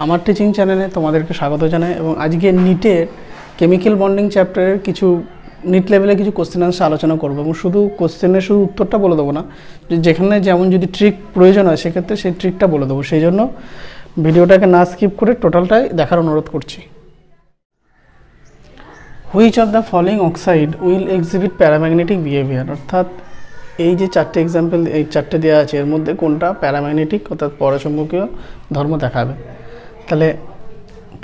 আমার টিচিং চ্যানেলে তোমাদেরকে স্বাগত জানাই এবং আজকে নিটের কেমিক্যাল বন্ডিং চ্যাপ্টারের কিছু নিট লেভেলে কিছু কোশ্চেন আনসার আলোচনা করবো এবং শুধু কোশ্চেনের শুধু উত্তরটা বলে দেবো না, যেখানে যেমন যদি ট্রিক প্রয়োজন হয় সেক্ষেত্রে সেই ট্রিকটা বলে দেবো। সেই জন্য ভিডিওটাকে না স্কিপ করে টোটালটাই দেখার অনুরোধ করছি। Which of the following oxide will exhibit paramagnetic behaviour, অর্থাৎ এই যে চারটে এক্সাম্পল এই চারটে দেওয়া আছে এর মধ্যে কোনটা প্যারাম্যাগনেটিক অর্থাৎ পরচুম্বকীয় ধর্ম দেখাবে। তাহলে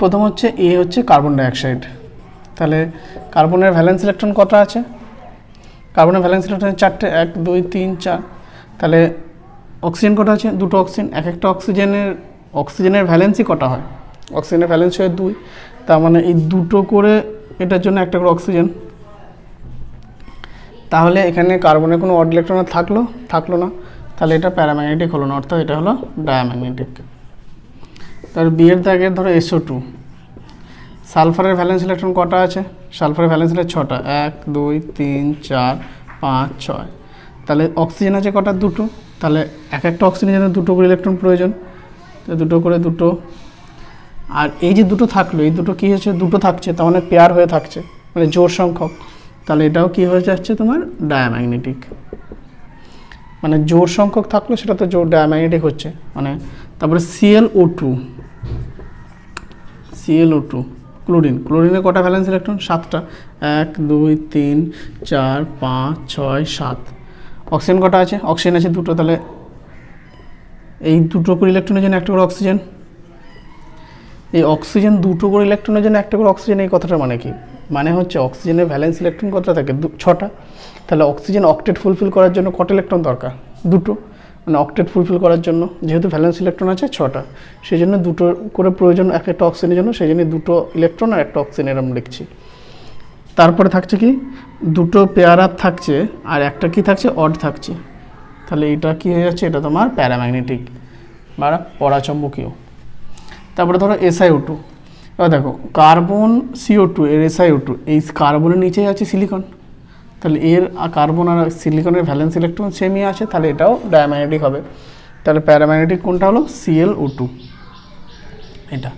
প্রথম হচ্ছে এ হচ্ছে কার্বন ডাইঅক্সাইড। তাহলে কার্বনের ভ্যালেন্স ইলেকট্রন কটা আছে? কার্বনের ভ্যালেন্স ইলেকট্রন চারটে, 1 2 3 4। তাহলে অক্সিজেন কটা আছে? দুটো অক্সিজেন। এক একটা অক্সিজেনের ভ্যালেন্সই কটা হয়? অক্সিজেনের ভ্যালেন্স হয় 2, তার মানে এই দুটো করে এটার জন্য একটা করে অক্সিজেন। তাহলে এখানে কার্বনের কোনো অড ইলেকট্রন থাকলো না, তাহলে এটা প্যারাম্যাগনেটিক হলো না, অর্থাৎ এটা হলো ডায়াম্যাগনেটিক। তার বিয়ের দাগের ধরো SO2। সালফারের ভ্যালেন্স ইলেকট্রন কটা আছে? সালফারের ভ্যালেন্স ইলেকট্রন 6টা, 1 2 3 4 5 6। তাহলে অক্সিজেন আছে কটা? দুটো। তাহলে এক একটা অক্সিজেনের জন্য দুটো করে ইলেকট্রন প্রয়োজন, তো দুটো করে দুটো। আর এই যে দুটো থাকলো, এই দুটো কী হচ্ছে? দুটো থাকছে, তার মানে পেয়ার হয়ে থাকছে, মানে জোড় সংখ্যক। তাহলে এটাও কী হয়ে যাচ্ছে তোমার? ডায়াম্যাগনেটিক। মানে জোড় সংখ্যক থাকলো সেটা তো জোড় ডায়াম্যাগনেটিক হচ্ছে। মানে তারপরে ClO2 ক্লোরিনের কটা ভ্যালেন্স ইলেকট্রন? 7টা, 1 2 3 4 5 6 7। অক্সিজেন কটা আছে? অক্সিজেন আছে দুটো, তাহলে এই দুটো করে ইলেকট্রনের জন্য একটা করে অক্সিজেন। এই অক্সিজেন দুটো করে ইলেকট্রনের জন্য একটা করে অক্সিজেন, এই কথাটা মানে কি? মানে হচ্ছে অক্সিজেনের ভ্যালেন্স ইলেকট্রন কতটা থাকে? 6টা। তাহলে অক্সিজেন অক্টেট ফুলফিল করার জন্য কটা ইলেকট্রন দরকার? দুটো। মানে অক্টেট ফুলফিল করার জন্য যেহেতু ভ্যালেন্স ইলেকট্রন আছে 6টা, সেই জন্য দুটো করে প্রয়োজন এক একটা অক্সিজেনের জন্য, সেই জন্য দুটো ইলেকট্রন আর একটা অক্সিজেন এরম লিখছি। তারপরে থাকছে কি? দুটো পেয়ার আপ থাকছে আর একটা কি থাকছে? অড থাকছে। তাহলে এটা কি হয়ে যাচ্ছে? এটা তোমার প্যারাম্যাগনেটিক বা পরাচুম্বকীয়। তারপরে ধরো SiO2। এবার দেখো কার্বন CO2 এর SiO2, এই কার্বনের নিচেই আছে সিলিকন। তাহলে এর কার্বন আর সিলিকনের ভ্যালেন্স ইলেকট্রন সেমই আছে, তাহলে এটাও ডায়াম্যাগনেটিক হবে। তাহলে প্যারাম্যাগনেটিক কোনটা হলো? ClO2 এটা।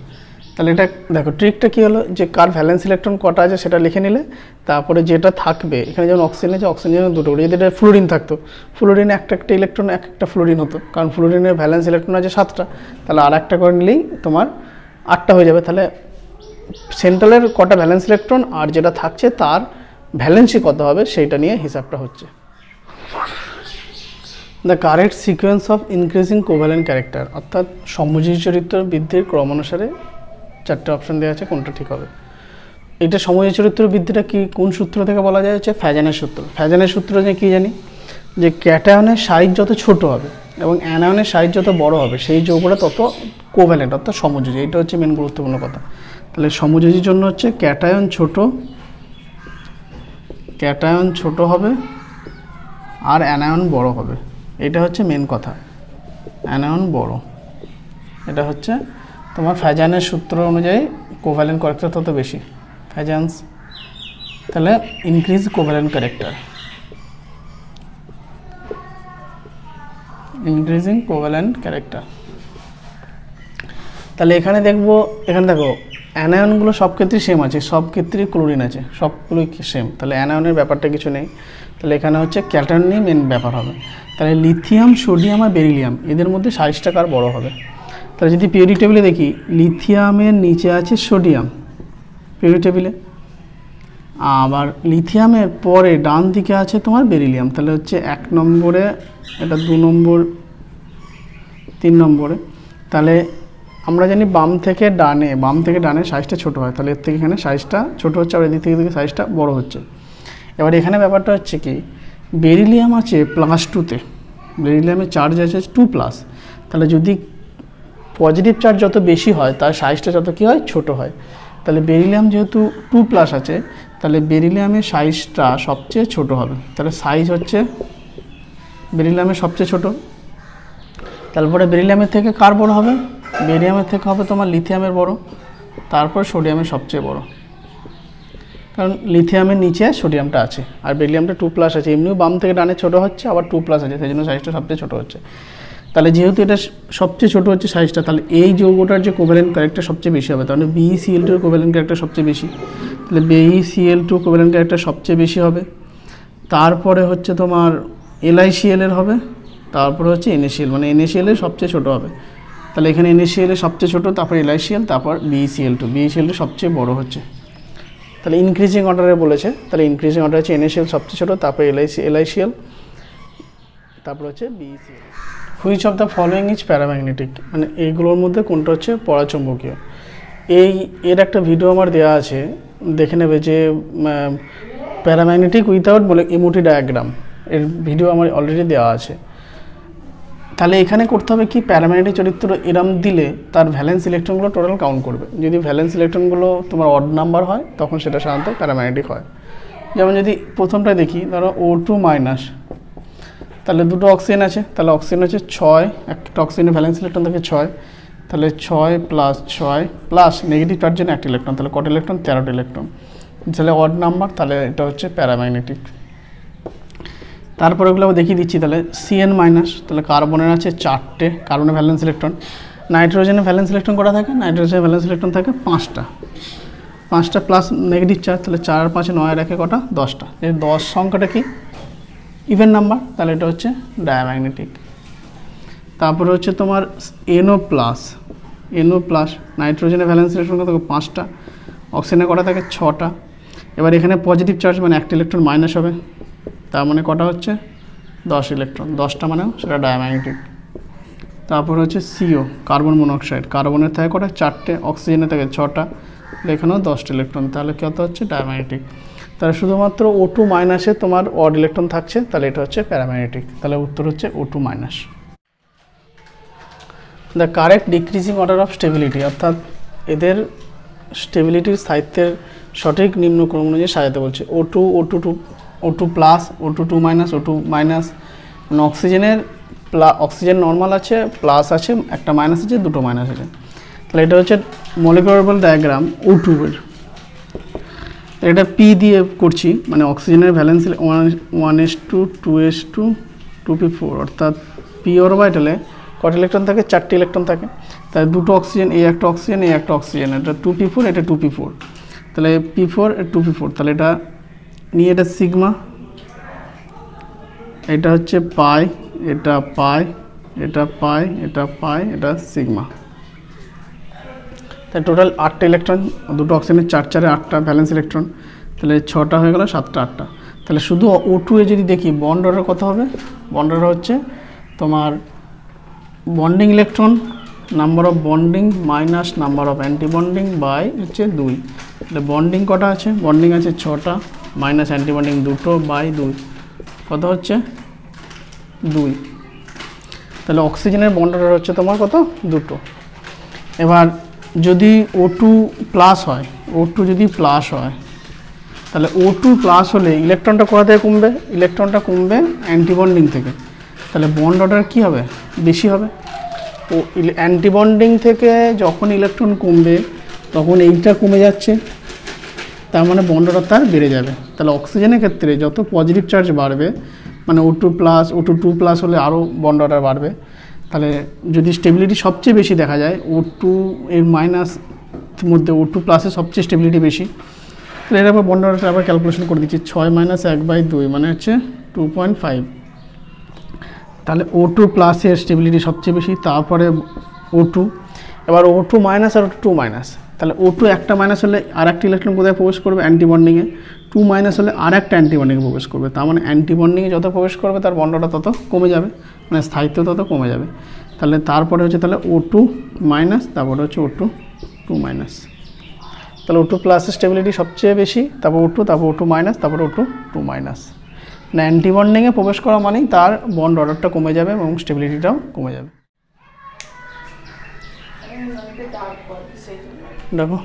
তাহলে এটা দেখো ট্রিকটা কী হলো, যে কার ভ্যালেন্স ইলেকট্রন কটা আছে সেটা লিখে নিলে, তারপরে যেটা থাকবে এখানে যেমন অক্সিজেন আছে, অক্সিজেন দুটো করে। যদি এটা ফ্লোরিন থাকতো, ফ্লোরিনে একটা ইলেকট্রন এক একটা ফ্লোরিন হতো, কারণ ফ্লোরিনের ভ্যালেন্স ইলেকট্রন আছে 7টা, তাহলে আর একটা করে নিলেই তোমার 8টা হয়ে যাবে। তাহলে সেন্ট্রালের কটা ভ্যালেন্স ইলেকট্রন আর যেটা থাকছে তার ভ্যালেন্সই কত হবে সেইটা নিয়ে হিসাবটা হচ্ছে। The correct sequence of increasing covalent character, অর্থাৎ সমযোজী চরিত্র বৃদ্ধির ক্রম অনুসারে 4টে অপশন দেওয়া আছে, কোনটা ঠিক হবে? এটা সমযোজী চরিত্র বৃদ্ধিটা কি কোন সূত্র থেকে বলা যায়? হচ্ছে ফ্যাজানের সূত্র। ফ্যাজানের সূত্র যে কী জানি, যে ক্যাটায়নের সাইজ যত ছোট হবে এবং অ্যানায়নের সাইজ যত বড় হবে সেই যৌগটা তত কোভ্যালেন্ট অর্থাৎ সমযোজী। এটা হচ্ছে মেন গুরুত্বপূর্ণ কথা। তাহলে সমযোজীর জন্য হচ্ছে ক্যাটায়ন ছোট হবে আর অ্যানায়ন বড় হবে, এটা হচ্ছে মেন কথা। অ্যানায়ন বড়, এটা হচ্ছে তোমার ফ্যাজানের সূত্র অনুযায়ী কোভ্যালেন্ট ক্যারেক্টার তত বেশি ফ্যাজান্স। তাহলে increase covalent character, increasing covalent character. তাহলে এখানে দেখো অ্যানায়নগুলো সব ক্ষেত্রেই সেম আছে, সব ক্ষেত্রেই ক্লোরিন আছে, সবগুলোই সেম। তাহলে অ্যানায়নের ব্যাপারটা কিছু নেই। তাহলে এখানে হচ্ছে ক্যাটায়ন নিয়ে মেন ব্যাপার হবে। তাহলে লিথিয়াম, সোডিয়াম আর বেরিলিয়াম এদের মধ্যে সাইজটা কার বড় হবে? তাহলে যদি পিরিয়ডিক টেবিলে দেখি, লিথিয়ামের নিচে আছে সোডিয়াম পিরিয়ডিক টেবিলে, আবার লিথিয়ামের পরে ডান দিকে আছে তোমার বেরিলিয়াম। তাহলে হচ্ছে 1 নম্বরে, এটা 2 নম্বর, 3 নম্বরে। তাহলে আমরা জানি বাম থেকে ডানে সাইজটা ছোট হয়, তাহলে এর থেকে এখানে সাইজটা ছোট হচ্ছে, আর এদিক থেকে সাইজটা বড় হচ্ছে। এবার এখানে ব্যাপারটা হচ্ছে কি, বেরিলিয়াম আছে +2তে, বেরিলিয়ামের চার্জ আছে 2+। তাহলে যদি পজিটিভ চার্জ যত বেশি হয় তার সাইজটা যত কী হয়? ছোট হয়। তাহলে বেরিলিয়াম যেহেতু 2+ আছে, তাহলে বেরিলিয়ামের সাইজটা সবচেয়ে ছোট হবে। তাহলে সাইজ হচ্ছে বেরিলিয়ামের সবচেয়ে ছোট। তারপরে বেরিলিয়ামের থেকে কার বড় হবে? বেরিলিয়ামের থেকে হবে তোমার লিথিয়ামের বড়, তারপর সোডিয়ামের সবচেয়ে বড়, কারণ লিথিয়ামের নিচে সোডিয়ামটা আছে আর বেরিলিয়ামটা 2+ আছে। এমনিও বাম থেকে ডানে ছোটো হচ্ছে, আবার 2+ আছে, সেই জন্য সাইজটা সবচেয়ে ছোটো হচ্ছে। তাহলে যেহেতু এটা সবচেয়ে ছোট হচ্ছে সাইজটা, তাহলে এই যৌগটার যে কোভ্যালেন্ট ক্যারেক্টার সবচেয়ে বেশি হবে, তাহলে BeCl2 এর কোভ্যালেন্ট ক্যারেক্টার সবচেয়ে বেশি, তাহলে BeCl2 কোভ্যালেন্ট ক্যারেক্টার সবচেয়ে বেশি হবে। তারপরে হচ্ছে তোমার LiCl এর হবে, তারপরে হচ্ছে NaCl, মানে NaCl এর সবচেয়ে ছোট হবে। তাহলে এখানে NaCl এর সবচেয়ে ছোট, তারপর LiCl, তারপর BeCl2 সবচেয়ে বড় হচ্ছে। তাহলে ইনক্রিজিং অর্ডারে বলেছে, তাহলে ইনক্রিজিং অর্ডার হচ্ছে NaCl সবচেয়ে ছোট, তারপর LiCl, তারপর হচ্ছে BeCl। Which of the following is paramagnetic, মানে এইগুলোর মধ্যে কোনটা হচ্ছে পরাচুম্বকীয়। এর একটা ভিডিও আমার দেওয়া আছে, দেখে নেবে যে প্যারাম্যাগনেটিক উইথাউট বলে ইমোটি ডায়াগ্রাম, এর ভিডিও আমার অলরেডি দেওয়া আছে। তাহলে এখানে করতে হবে কি, প্যারাম্যাগনেটিক চরিত্র এরম দিলে তার ভ্যালেন্স ইলেকট্রনগুলো টোটাল কাউন্ট করবে। যদি ভ্যালেন্স ইলেকট্রনগুলো তোমার অড নাম্বার হয় তখন সেটা সাধারণত প্যারাম্যাগনেটিক হয়। যেমন যদি প্রথমটা দেখি, ধরো O2-, তাহলে দুটো অক্সিজেন আছে, তাহলে অক্সিজেন হচ্ছে 6, একটা অক্সিজেনের ভ্যালেন্স ইলেকট্রন থাকে 6, তাহলে 6 + 6 প্লাস নেগেটিভ চার্জের জন্য একটা ইলেকট্রন, তাহলে কত ইলেকট্রন, 13টা ইলেকট্রন। তাহলে অড নাম্বার, তাহলে এটা হচ্ছে প্যারাম্যাগনেটিক। তারপরে ওগুলো দেখিয়ে দিচ্ছি। তাহলে Cn-, তাহলে কার্বনের আছে 4টে, কার্বনের ভ্যালেন্স ইলেকট্রন। নাইট্রোজেনের ভ্যালেন্স ইলেকট্রন কটা থাকে, নাইট্রোজেনের ভ্যালেন্স ইলেকট্রন থাকে 5টা প্লাস নেগেটিভ চার্জ, তাহলে 4 আর 5 9 রাখে কটা, 10টা। এই 10 সংখ্যাটা কি, ইভেন নাম্বার, তাহলে এটা হচ্ছে ডায়াম্যাগনেটিক। তারপরে হচ্ছে তোমার NO+, নাইট্রোজেনের ভ্যালেন্স ইলেকট্রন কত, 5টা, অক্সিজেনের কটা থাকে 6টা। এবার এখানে পজিটিভ চার্জ মানে একটা ইলেকট্রন মাইনাস হবে, তার মানে কটা হচ্ছে 10 ইলেকট্রন, 10টা মানে সেটা ডায়াম্যাগনেটিক। তারপর হচ্ছে CO, কার্বন মনোক্সাইড, কার্বনের থাকে কটা, 4টে, অক্সিজেনের থাকে 6টা, এখানেও 10টা ইলেকট্রন, তাহলে কত হচ্ছে ডায়াম্যাগনেটিক। তাহলে শুধুমাত্র O2- তোমার অড ইলেকট্রন থাকছে, তাহলে এটা হচ্ছে প্যারাম্যাগনেটিক। তাহলে উত্তর হচ্ছে O2-। The correct decreasing order of stability, অর্থাৎ এদের স্টেবিলিটির স্থায়িত্বের সঠিক নিম্নক্রম অনুযায়ী সাজাতে বলছে। O2, O2+, O2-, O2-, মানে অক্সিজেন নর্মাল আছে, প্লাস আছে, একটা মাইনাস আছে, দুটো মাইনাস আছে। তাহলে এটা হচ্ছে মলিকুলার ডায়াগ্রাম O2 এর। এটা P দিয়ে করছি, মানে অক্সিজেনের ভ্যালেন্স 1s2 2s2 2p4, অর্থাৎ P অরবিটালে কত ইলেকট্রন থাকে, 4টে ইলেকট্রন থাকে। তাহলে দুটো অক্সিজেন, এই একটা অক্সিজেন, এই একটা অক্সিজেন, এটা 2p4, এটা 2p4, তাহলে P4 2p4, তাহলে এটা নিয়ে এটা সিগমা, এটা হচ্ছে পাই, এটা পাই, এটা পাই, এটা পাই, এটা সিগমা। তাহলে টোটাল 8টা ইলেকট্রন, দুটো অক্সিজেনের 4 4 8টা ভ্যালেন্স ইলেকট্রন, তাহলে 6টা হয়ে গেল, 7টা 8টা। তাহলে শুধু O2 এ যদি দেখি বন্ড অর্ডার কত হবে, বন্ড অর্ডার হচ্ছে তোমার bonding electron number of bonding minus number of antibonding by হচ্ছে 2। তাহলে বন্ডিং কটা আছে, বন্ডিং আছে 6টা, মাইনাস অ্যান্টি বন্ডিং 2টো বাই 2, কত হচ্ছে 2। তাহলে অক্সিজেনের বন্ড অর্ডার হচ্ছে তোমার কত, 2টো। এবার যদি O2+ হয়, O2 যদি প্লাস হয়, তাহলে O2+ হলে ইলেকট্রনটা কোথা থেকে কমবে, ইলেকট্রনটা কমবে অ্যান্টিবন্ডিং থেকে। তাহলে বন্ড অর্ডার কী হবে, বেশি হবে। ও অ্যান্টিবন্ডিং থেকে যখন ইলেকট্রন কমবে তখন এইটা কমে যাচ্ছে, তার মানে বন্ড অর্ডার তার বেড়ে যাবে। তাহলে অক্সিজেনের ক্ষেত্রে যত পজিটিভ চার্জ বাড়বে, মানে O2+, O2+ হলে আরও বন্ড অর্ডার বাড়বে। তাহলে যদি স্টেবিলিটি সবচেয়ে বেশি দেখা যায় O2 এর মাইনাস মধ্যে O2+ সবচেয়ে স্টেবিলিটি বেশি, তাহলে এর আবার বন্ড অর্ডারটা আবার ক্যালকুলেশন করে দিচ্ছি, 6 - 1/2 মানে হচ্ছে 2.5। তাহলে O2+ এর স্টেবিলিটি সবচেয়ে বেশি, তারপরে O2, এবার O2- আর O2-, তাহলে O2 একটা মাইনাস হলে আর একটা ইলেকট্রন কোথায় প্রবেশ করবে, অ্যান্টিবন্ডিংয়ে, 2- হলে আর একটা অ্যান্টিবন্ডিংয়ে প্রবেশ করবে। তার মানে অ্যান্টিবন্ডিংয়ে যত প্রবেশ করবে তার বন্ডটা তত কমে যাবে, মানে স্থায়িত্ব তত কমে যাবে। তাহলে তারপরে হচ্ছে তাহলে O2-, তারপরে হচ্ছে O2-, তাহলে O2+ স্টেবিলিটি সবচেয়ে বেশি, তারপর O2, তারপর O2-, তারপর O2-, না অ্যান্টিবন্ডিংয়ে প্রবেশ করা মানেই তার বন্ড অর্ডারটা কমে যাবে এবং স্টেবিলিটিটাও কমে যাবে। দেখো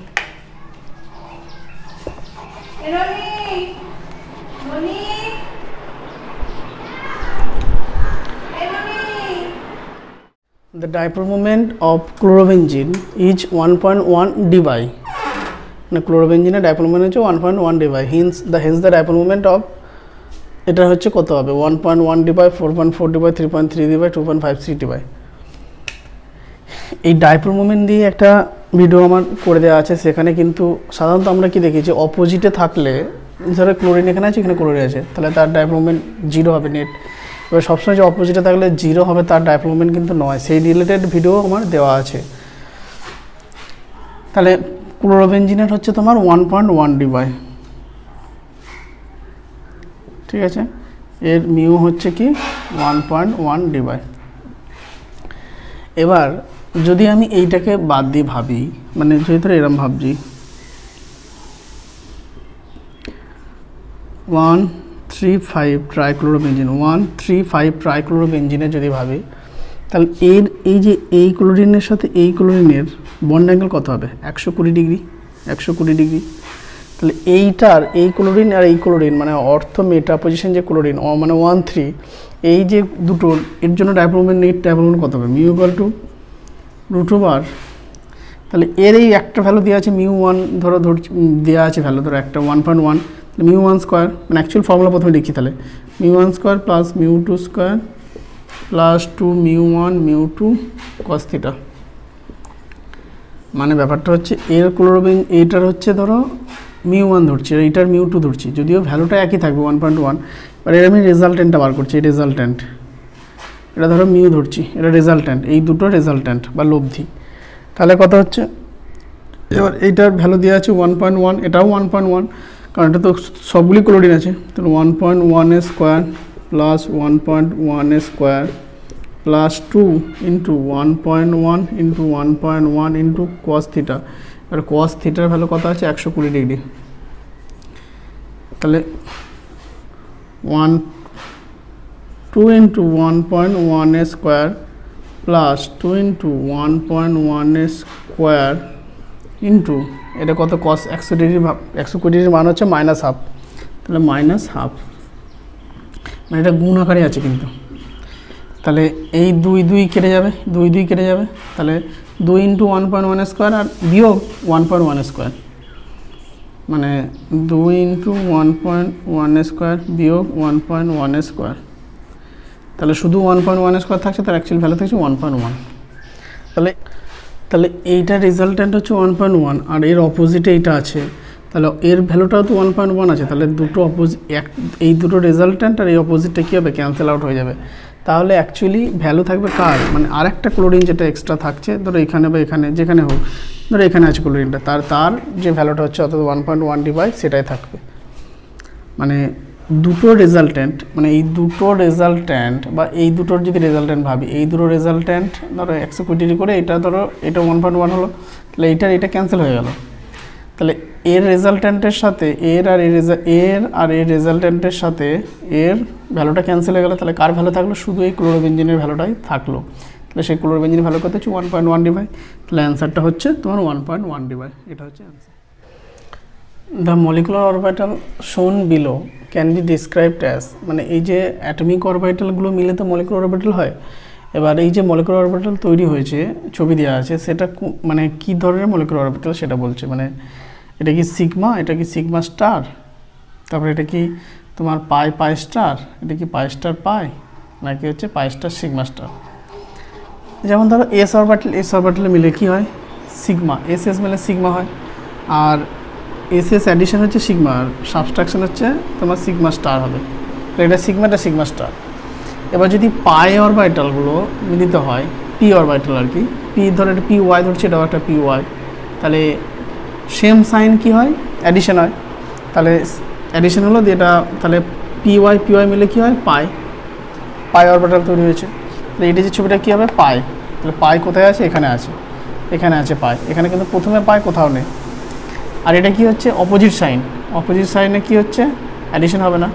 the dipole moment of chlorobenzene is 1.1 dBi, মানে ক্লোরোবেনজিনের ডাইপোল মোমেন্ট হচ্ছে 1.1 dBi, hence the dipole moment of এটা হচ্ছে কত হবে 1.1 dBi, 4.4 dBi, 3.3 dBi, 2.53 dBi। এই ডাইপোল মোমেন্ট দিয়ে একটা ভিডিও আমার করে দেওয়া আছে, সেখানে কিন্তু সাধারণত আমরা কি দেখি যে অপোজিটে থাকলে, ধরো ক্লোরিন এখানে আছে, এখানে ক্লোরিন আছে, তাহলে তার ডাইপোল মোমেন্ট 0 হবে নেট। এবার সবসময় যে অপোজিটে থাকলে 0 হবে তার ডাইপোল মোমেন্ট কিন্তু নয়, সেই রিলেটেড ভিডিও আমার দেওয়া আছে। তাহলে ক্লোরোবেনজিনের হচ্ছে তোমার 1.1 ডিবাই, ঠিক আছে, এর মিউ হচ্ছে কি 1.1 ডিবাই। এবার যদি আমি এইটাকে বাদ দিয়ে ভাবি, মানে যদি ধরো এরম ভাবছি 135 ট্রাইক্লোরোবেনজিন, 135 ট্রাইক্লোরোবেনজিনে যদি ভাবি, তাহলে এর এই যে এই ক্লোরিনের সাথে এই ক্লোরিনের বন্ড অ্যাঙ্গেল কত হবে? 120 ডিগ্রি, 120 ডিগ্রি। তাহলে এইটার এই ক্লোরিন আর এই ক্লোরিন মানে অর্থ মেটা পজিশন যে ক্লোরিন মানে 1,3, এই যে দুটোর এর জন্য dipole moment, net dipole moment কত হবে? Mu equal to √/। তাহলে এর এই একটা ভ্যালু দেওয়া আছে মিউ 1, ধরো দেওয়া আছে ভ্যালু, ধরো একটা 1.1, মিউ 1 স্কোয়ার, মানে অ্যাকচুয়াল ফর্মুলা প্রথমে লিখি, তাহলে mu 1 square plus mu 2 square plus 2 mu 1 mu 2 cos theta. মানে ব্যাপারটা হচ্ছে এর ক্লোরোবেন এইটার হচ্ছে ধরো মিউ 1 ধরছি, আর এইটার মিউ 2 ধরছি, যদিও ভ্যালুটা একই থাকবে 1.1, আর এর আমি রেজাল্টেন্টটা বার করছি, এই রেজাল্টেন্ট, এটা ধরো মিউ ধরছি, এটা রেজাল্টেন্ট, এই দুটো রেজাল্টেন্ট বা লব্ধি। তাহলে কত হচ্ছে? এবার এইটার ভ্যালু দেওয়া আছে 1.1, এটাও 1.1, কারণ এটা তো সবগুলি ক্লোরিন আছে। তাহলে 1.1 square plus 1.1 square plus 2 into 1.1 into 1.1 into cos theta. আর কস থিটার ভ্যালু কত আছে? 120 ডিগ্রি। তাহলে 2 into 1.1 square plus 2 into 1.1 square into এটা কত? কস 100 ডিগ্রি, 120 ডিগ্রির মান হচ্ছে -1/2, তাহলে -1/2, মানে এটা গুণ আকারে আছে কিন্তু। তাহলে এই 2 কেটে যাবে, 2 কেটে যাবে, তাহলে 2 ইন্টু 1.1 স্কোয়ার আর বিয়োগ 1.1 স্কোয়ার, মানে 2 ইন্টু 1.1 স্কোয়ার বিয়োগ 1.1 স্কোয়ার, তাহলে শুধু 1.1 স্কোয়ার থাকছে, তার অ্যাকচুয়াল ভ্যালু থাকছে 1.1। তাহলে এইটার রেজাল্টেন্ট হচ্ছে 1.1, আর এর অপোজিটে এইটা আছে, তাহলে এর ভ্যালুটাও তো 1.1 আছে, তাহলে দুটো এই দুটো রেজাল্টেন্ট আর এই অপোজিটটা কী হবে? ক্যান্সেল আউট হয়ে যাবে। তাহলে অ্যাকচুয়ালি ভ্যালু থাকবে কার? মানে আরেকটা ক্লোরিন যেটা এক্সট্রা থাকছে, ধরো এখানে বা এখানে যেখানে হোক, ধরো এখানে আছে ক্লোরিনটা, তার যে ভ্যালুটা হচ্ছে অর্থাৎ 1.1 ডিভাই সেটাই থাকবে। মানে দুটো রেজাল্টেন্ট, মানে এই দুটো রেজাল্টেন্ট বা এই দুটোর যদি রেজাল্টেন্ট ভাবি, এই দুটো রেজাল্টেন্ট ধরো 120 ডিগ্রি করে, এটা ধরো এটা 1.1 হলো, তাহলে এটা ক্যান্সেল হয়ে গেল। তাহলে এর রেজাল্টেন্টের সাথে এর আর এর রেজাল্টেন্টের সাথে এর ভ্যালুটা ক্যান্সেল হয়ে গেল, তাহলে কার ভ্যালু থাকলো? শুধু এই ক্লোরোবেনজিনের ভ্যালুটাই থাকলো। তাহলে সেই ক্লোরোবেনজিনের ভ্যালু কত হচ্ছে? 1.1 ডিভাই। তাহলে অ্যান্সারটা হচ্ছে তোমার 1.1 ডিভাই, এটা হচ্ছে অ্যান্সার। দ্য মলিকুলার অরবিটাল শোন below can be described as, মানে এই যে অ্যাটমিক অরবিটালগুলো মিলে তো মলিকুলার অরবিটাল হয়। এবার এই যে মলিকুলার অরবিটাল তৈরি হয়েছে, ছবি দেওয়া আছে, সেটা মানে কী ধরনের মলিকুলার অরবিটাল সেটা বলছে। মানে এটা কি সিগমা, এটা কি সিগমা স্টার, তারপরে এটা কি তোমার পাই স্টার, এটা কি পাই স্টার পাই, নাকি হচ্ছে পাই স্টার সিগমা স্টার। যেমন ধরো এস অরবিটালে মিলে কি হয়? সিগমা, এস মিলে সিগমা হয়, আর এস অ্যাডিশন হচ্ছে সিগমা, আর সাবস্ট্রাকশন হচ্ছে তোমার সিগমা স্টার হবে। তো এটা সিগমা স্টার। এবার যদি পাই অরবিটালগুলো মিলিত হয়, পি অরবিটাল আর কি, পি ধরো এটা পি ওয়াই ধরছে, এটাও একটা পি ওয়াই, তাহলে সেম সাইন কি হয়? অ্যাডিশন হয়। তাহলে অ্যাডিশন হলো এটা, তাহলে পি ওয়াই মিলে কি হয়? পাই অরবিটাল তৈরি হয়েছে। তাহলে এটা যে ছবিটা কী হবে? পাই। তাহলে পাই কোথায় আছে? এখানে আছে পাই, এখানে কিন্তু প্রথমে পাই কোথাও নেই। আর এটা কি হচ্ছে? অপোজিট সাইনে কি হচ্ছে? অ্যাডিশন হবে না,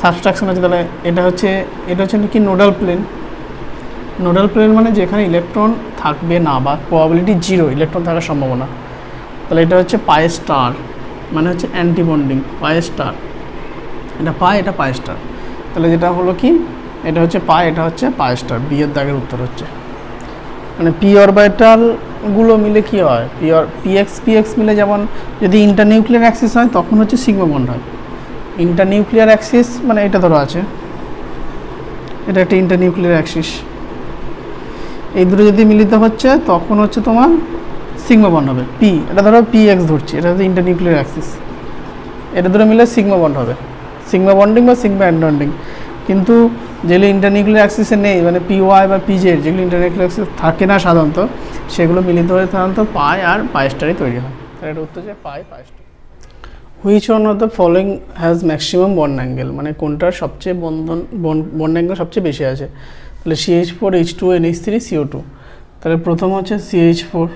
সাবস্ট্রাকশন আছে। তাহলে এটা হচ্ছে কি? নোডাল প্লেন মানে যেখানে ইলেকট্রন থাকবে না বা প্রবাবিলিটি 0 ইলেকট্রন থাকার সম্ভাবনা। তাহলে এটা হচ্ছে পাই স্টার, মানে হচ্ছে অ্যান্টি বন্ডিং পাই স্টার, এটা পাই স্টার। তাহলে যেটা হলো কি? এটা হচ্ছে পাই, এটা হচ্ছে পাই স্টার। বি এর দাগের উত্তর হচ্ছে, মানে পি অরবিটালগুলো মিলে কি হয়? পিএক্স মিলে, যেমন যদি ইন্টারনিউক্লিয়ার অ্যাক্সিস হয় তখন হচ্ছে সিগমা বন্ড হয়। ইন্টারনিউক্লিয়ার অ্যাক্সিস মানে এটা ধরো আছে, এটা একটা ইন্টারনিউক্লিয়ার অ্যাক্সিস, এই দুটো যদি মিলিত হচ্ছে তখন হচ্ছে তোমার সিগমা বন্ড হবে পি, এটা ধরো পি এক্স ধরছি, এটা হচ্ছে ইন্টারনিউক্লিয়ার অ্যাক্সিস, এটা দুটো মিলে সিগমা বন্ড হবে, সিগমা বন্ডিং বা সিগমা এন্ড বন্ডিং। কিন্তু যেগুলো ইন্টারনিউক্লিয়ার অ্যাক্সিসে নেই, মানে পি ওয়াই বা পি জেড, যেগুলো ইন্টারনিউক্লিয়ার অ্যাক্সিস থাকে না সাধারণত, সেগুলো মিলিত হয়ে সাধারণত পাই আর পাই স্টারই তৈরি হয়। তাহলে এটা উত্তর যে pi star. Which one of the following has maximum bond angle, মানে কোনটার সবচেয়ে বন্ড অ্যাঙ্গেল সবচেয়ে বেশি আছে। তাহলে CH4 H2 NH3 CO2। তাহলে প্রথম হচ্ছে CH4।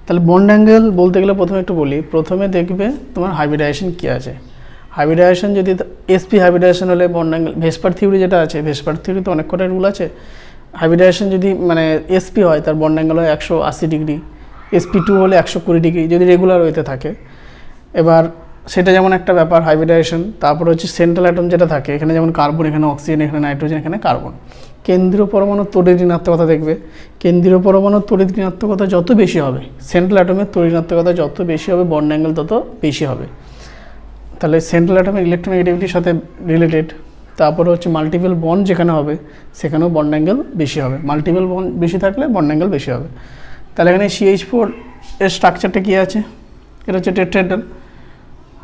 তাহলে বন্ড অ্যাঙ্গেল বলতে গেলে প্রথমে একটু বলি, প্রথমে দেখবে তোমার হাইব্রিডাইজেশন কী আছে। হাইব্রিডাইজেশন যদি SP হাইব্রিডাইজেশন হলে বন্ড অ্যাঙ্গেল, ভেসপার থিওরি যেটা আছে, ভেসপার থিওরিতে অনেক কটা রুল আছে। হাইব্রিডাইজেশন যদি মানে SP হয় তার বন্ড অ্যাঙ্গেল হয় 180 ডিগ্রি, SP2 হলে 120 ডিগ্রি যদি রেগুলার ওয়েতে থাকে। এবার সেটা যেমন একটা ব্যাপার হাইব্রিডাইজেশন। তারপর হচ্ছে সেন্ট্রাল অ্যাটম যেটা থাকে, এখানে যেমন কার্বন, এখানে অক্সিজেন, এখানে নাইট্রোজেন, এখানে কার্বন। কেন্দ্রীয় পরমাণুর তড়িৎ ঋণাত্মকতা দেখবে, কেন্দ্রীয় পরমাণুর তড়িৎ ঋণাত্মকতা যত বেশি হবে, সেন্ট্রাল অ্যাটমের তড়িৎ ঋণাত্মকতা যত বেশি হবে, বন্ড অ্যাঙ্গেল তত বেশি হবে। তাহলে সেন্ট্রাল অ্যাটমের ইলেকট্রোনেগেটিভিটির সাথে রিলেটেড। তারপরে হচ্ছে মাল্টিপল বন্ড যেখানে হবে সেখানেও বন্ড অ্যাঙ্গেল বেশি হবে, মাল্টিপল বন্ড বেশি থাকলে বন্ড অ্যাঙ্গেল বেশি হবে। তাহলে এখানে CH4 এর স্ট্রাকচারটা কী আছে, এটা হচ্ছে টেট্রাহেড্রাল।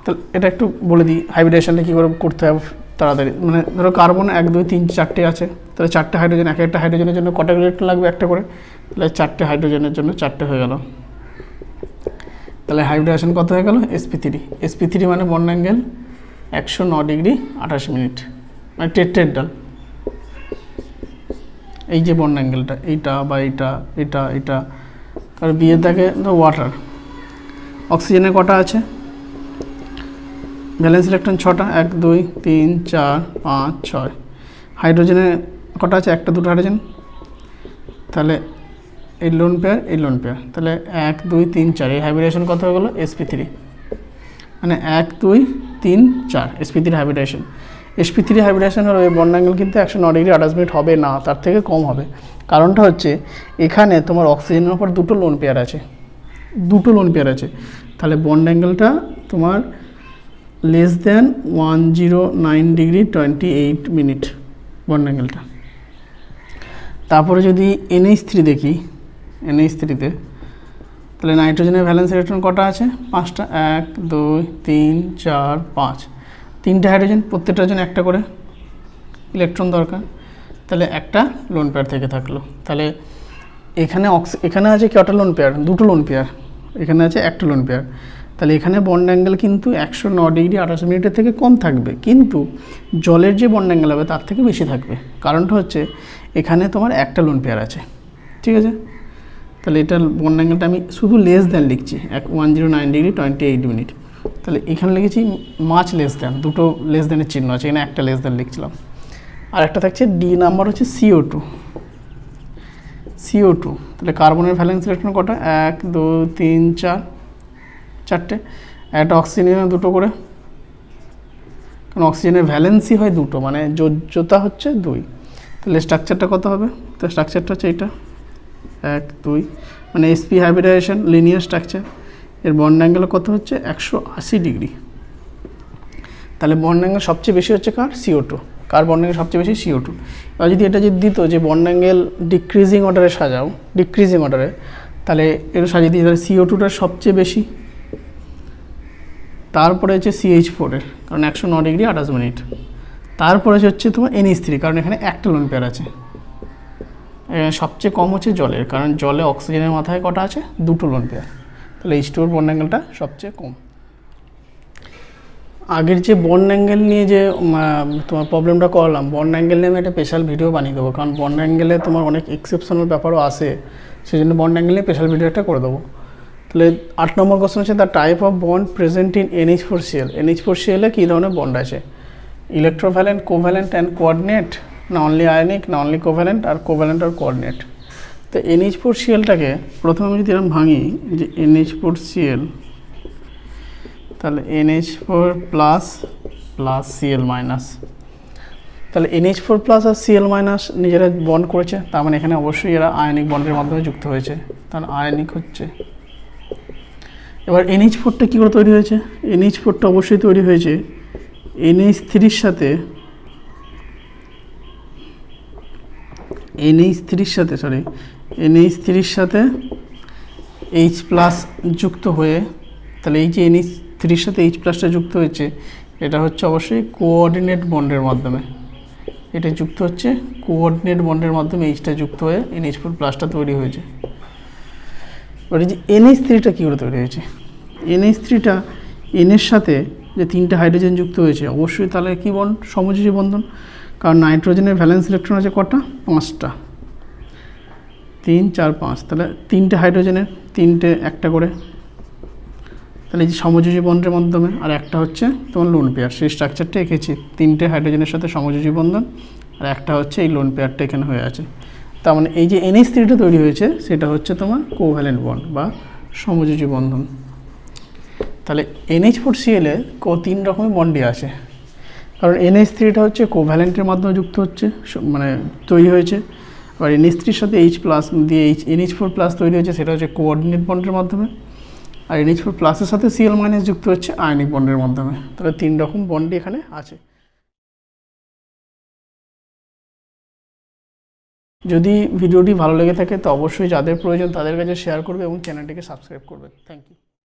তাহলে এটা একটু বলে দিই হাইব্রিডেশনটা কী করে করতে হবে তাড়াতাড়ি। মানে ধরো কার্বন 1 2 3 4টে আছে, তাহলে 4টে হাইড্রোজেন, একটা হাইড্রোজেনের জন্য কটা ইলেকট্রন লাগবে, একটা করে। তাহলে 4টে হাইড্রোজেনের জন্য 4টে হয়ে গেল। তাহলে হাইব্রিডেশন কত হয়ে গেল, SP3 মানে বন্ড অ্যাঙ্গেল 109 ডিগ্রি 28 মিনিট, মানে টেট্রাহেড্রাল। এই যে বন্ড অ্যাঙ্গেলটা, এইটা বা এটা কারণ বিয়ে থাকে ওয়াটার। অক্সিজেনের কটা আছে, ভ্যালেন্স ইলেকট্রন 6টা, 1 2 3 4 5 6। হাইড্রোজেনের কটা আছে, 1টা 2টা হাইড্রোজেন। তাহলে এই লোন পেয়ার, তাহলে 1 2 3 4, এই হাইব্রিডেশন কত হয়ে গেলো, SP3, মানে 1 2 3 4 SP3 হাইব্রিডেশন। SP3 হাইব্রিডেশন হলো এই বন্ড অ্যাঙ্গেল কিন্তু 109 ডিগ্রি 28 মিনিট হবে না, তার থেকে কম হবে। কারণটা হচ্ছে এখানে তোমার অক্সিজেনের উপর দুটো লোন পেয়ার আছে, তাহলে বন্ড অ্যাঙ্গেলটা তোমার less than 109 degree 28 minute bond অ্যাঙ্গেলটা। তারপরে যদি NH3 দেখি, NH3তে তাহলে নাইট্রোজেনের ভ্যালেন্স ইলেকট্রন কটা আছে, 5টা, 1 2 3 4 5। 3টে হাইড্রোজেন, প্রত্যেকটার জন্য একটা করে ইলেকট্রন দরকার। তাহলে একটা লোন পেয়ার থেকে থাকলো। তাহলে এখানে আছে কটা লোন পেয়ার, দুটো লোন পেয়ার, এখানে আছে একটা লোন পেয়ার। তাহলে এখানে বন্ড অ্যাঙ্গেল কিন্তু 109 ডিগ্রি 28 মিনিটের থেকে কম থাকবে, কিন্তু জলের যে বন্ড অ্যাঙ্গেল হবে তার থেকে বেশি থাকবে। কারণটা হচ্ছে এখানে তোমার একটা লোন পেয়ার আছে, ঠিক আছে। তাহলে এটা বন্ড অ্যাঙ্গেলটা আমি শুধু লেস দ্যান লিখছি, 109 ডিগ্রি 28 মিনিট। তাহলে এখানে লিখেছি মাছ লেস দ্যান, দুটো লেস দ্যানের চিহ্ন আছে, এখানে একটা লেস দ্যান লিখছিলাম। আর একটা থাকছে ডি নাম্বার হচ্ছে CO2। তাহলে কার্বনের ভ্যালেন্স ইলেকট্রন কটা, 1 2 3 4, 4টে। একটা অক্সিজেনের দুটো করে, কারণ অক্সিজেনের ভ্যালেন্সি হয় দুটো, মানে যোজ্যতা হচ্ছে 2। তাহলে স্ট্রাকচারটা কত হবে, তো স্ট্রাকচারটা হচ্ছে এইটা 1 2, মানে SP হাইব্রিডাইজেশন লিনিয়ার স্ট্রাকচার। এর বন্ড অ্যাঙ্গেল কত হচ্ছে 180 ডিগ্রি। তাহলে বন্ড অ্যাঙ্গেল সবচেয়ে বেশি হচ্ছে কার, CO2। কার বন্ড অ্যাঙ্গেল সবচেয়ে বেশি, CO2। এবার যদি এটা যদি দিত যে বন্ড অ্যাঙ্গেল ডিক্রিজিং অর্ডারে সাজাও, তাহলে এটা সাজিয়ে দিই, তাহলে CO2টা সবচেয়ে বেশি, তারপরে হচ্ছে CH4 এর, কারণ 109 ডিগ্রি 28 মিনিট। তারপরে হচ্ছে তোমার NH3, কারণ এখানে একটা লোন পেয়ার আছে। সবচেয়ে কম হচ্ছে জলের, কারণ জলে অক্সিজেনের মাথায় কটা আছে, দুটো লোন পেয়ার। তাহলে H2 এর বন্ড অ্যাঙ্গেলটা সবচেয়ে কম। আগের যে বন্ড অ্যাঙ্গেল নিয়ে যে তোমার প্রবলেমটা করলাম, বন্ড অ্যাঙ্গেল নিয়ে আমি একটা স্পেশাল ভিডিও বানিয়ে দেবো, কারণ বন্ড অ্যাঙ্গেলে তোমার অনেক এক্সেপশনাল ব্যাপারও আসে, সেই জন্য বন্ড অ্যাঙ্গেল নিয়ে স্পেশাল ভিডিও একটা করে দেবো। তাহলে 8 নম্বর কোশ্চেন হচ্ছে the type of bond present in NH4Cl। NH4Cl এ কী ধরনের বন্ড আছে, ইলেকট্রোভ্যালেন্ট, কোভ্যালেন্ট অ্যান্ড কোঅর্ডিনেট, না অনলি আয়নিক, না অনলি কোভ্যালেন্ট, আর কোভ্যালেন্ট আর কোঅর্ডিনেট। তো NH4Cl-টাকে প্রথমে আমি যদি এরকম ভাঙি যে NH4Cl, তাহলে NH4 প্লাস Cl মাইনাস, তাহলে NH4 প্লাস আর Cl মাইনাস নিজেরা বন্ড করেছে, তার মানে এখানে অবশ্যই এরা আয়নিক বন্ডের মাধ্যমে যুক্ত হয়েছে, তাহলে আয়নিক হচ্ছে। এবার NH4টা কী করে তৈরি হয়েছে, NH4টা অবশ্যই তৈরি হয়েছে NH3-র সাথে NH3 সাথে NH3 সাথে H প্লাস যুক্ত হয়ে, তাহলে এই যে NH3 সাথে H প্লাসটা যুক্ত হয়েছে এটা হচ্ছে অবশ্যই কোঅর্ডিনেট বন্ডের মাধ্যমে, এটা যুক্ত হচ্ছে কোঅর্ডিনেট বন্ডের মাধ্যমে, এইচটা যুক্ত হয়ে NH4 প্লাসটা তৈরি হয়েছে। এবার এই যে NH3টা কী করে তৈরি হয়েছে, NH3টা এর সাথে যে 3টে হাইড্রোজেন যুক্ত হয়েছে অবশ্যই তাহলে কী বন্ড, সমযোজী বন্ধন, কারণ নাইট্রোজেনের ভ্যালেন্স ইলেকট্রন আছে কটা, 5টা, 3 4 5, তাহলে 3টে হাইড্রোজেনের 3টে একটা করে, তাহলে এই যে সমযোজী বন্ডের মাধ্যমে, আর একটা হচ্ছে তোমার লোন পেয়ার, সেই স্ট্রাকচারটা এঁকেছি 3টে হাইড্রোজেনের সাথে সমযোজী বন্ধন, আর একটা হচ্ছে এই লোন পেয়ারটা এখানে হয়ে আছে। তার মানে এই যে NH3টা তৈরি হয়েছে সেটা হচ্ছে তোমার কোভ্যালেন্ট বন্ড বা সমযোজী বন্ধন। তাহলে NH4Cl এ 3 রকমের বন্ডই আছে, কারণ NH3টা হচ্ছে কোভ্যালেন্টের মাধ্যমে যুক্ত হচ্ছে, মানে তৈরি হয়েছে, আর NH3 সাথে H প্লাস দিয়ে NH4 প্লাস তৈরি হয়েছে, সেটা হচ্ছে কোঅর্ডিনেট বন্ডের মাধ্যমে, আর NH4 প্লাসের সাথে Cl মাইনাস যুক্ত হচ্ছে আয়নিক বন্ডের মাধ্যমে। তাহলে 3 রকম বন্ডই এখানে আছে। যদি ভিডিওটি ভালো লেগে থাকে তো অবশ্যই যাদের প্রয়োজন তাদের কাছে শেয়ার করবে এবং চ্যানেলটিকে সাবস্ক্রাইব করবে। Thank you.